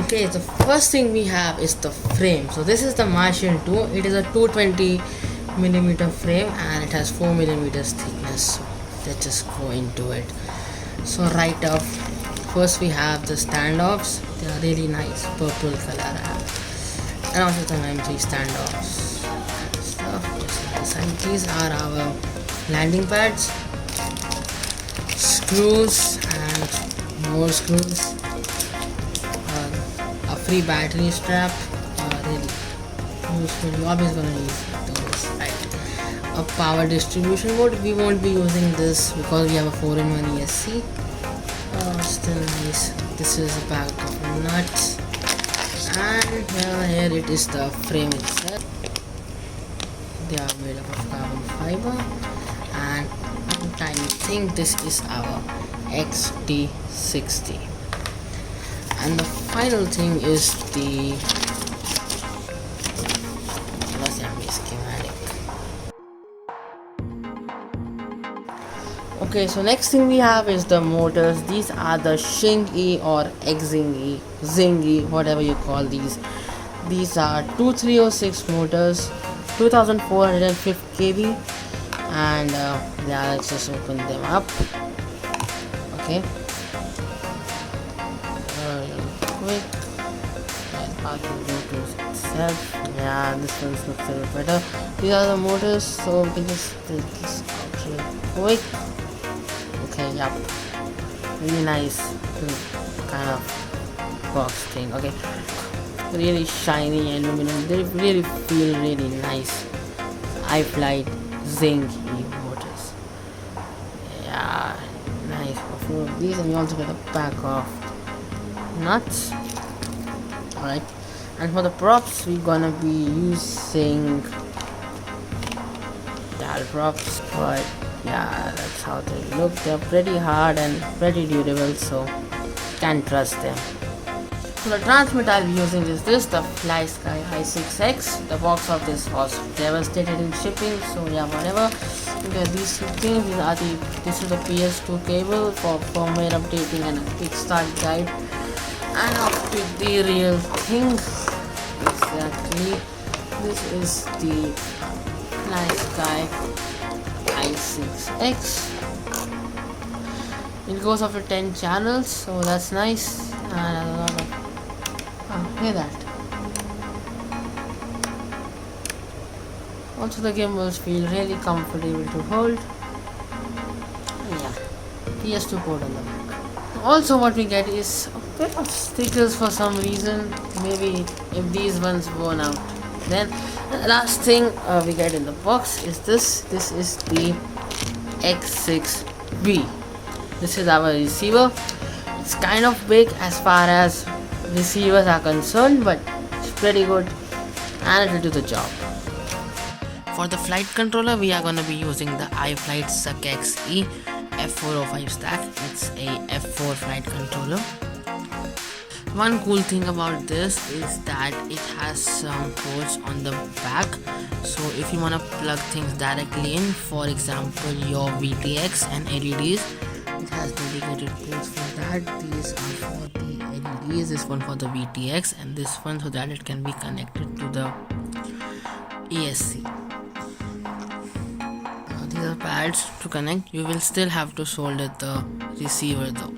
Okay, the first thing we have is the frame. So this is the Martian 2. It is a 220mm frame and it has 4mm thickness. So let's just go into it. So right off, first we have the standoffs. They are really nice, purple color, and also the M3 standoffs and stuff. And these are our landing pads, screws and more screws, a free battery strap, really useful. You're always gonna use those, right? A power distribution board. We won't be using this because we have a 4-in-1 ESC. Still nice. This is a pack of nuts, and here it is the frame itself. They are made up of carbon fiber, and I think this is our XT60. And the final thing is the assembly schematic. Okay, so next thing we have is the motors. These are the Xing E or Xing E, whatever you call these. These are 2306 motors, 2450 kV, and yeah, let's just open them up. Okay, quick. Itself. Yeah, this one looks a bit better. These are the motors, so we can just take this out real quick. Okay, yep, really nice kind of box thing. Okay, really shiny aluminum. They really feel really nice. iFlight Xing E motors. Yeah, nice. These, and you also get a pack of nuts. Alright, and for the props we're gonna be using dal props, but yeah, that's how they look. They're pretty hard and pretty durable, so can't trust them. So the transmit I'll be using is this, the Flysky SucceX. The box of this was devastated in shipping, so yeah, whatever. Okay, these two things, this is the PS2 cable for firmware updating and a kickstart guide. And off to the real thing. Exactly, this is the Flysky SucceX. It goes up to 10 channels, so that's nice. And a lot of hear that. Also the gimbals feel really comfortable to hold. And yeah, PS2 port on the back. Also what we get is a bit of stickers for some reason. Maybe if these ones worn out. Then the last thing we get in the box is this. This is the X6B. This is our receiver. It's kind of big as far as receivers are concerned, but it's pretty good and it will do the job. For the flight controller, we are going to be using the iFlight SucceX E F405 stack. It's a F4 flight controller. One cool thing about this is that it has some ports on the back, so if you want to plug things directly in, for example your VTX and LEDs, it has dedicated ports for that. These are for the LEDs, this one for the VTX, and this one so that it can be connected to the ESC. Now these are pads to connect. You will still have to solder the receiver though.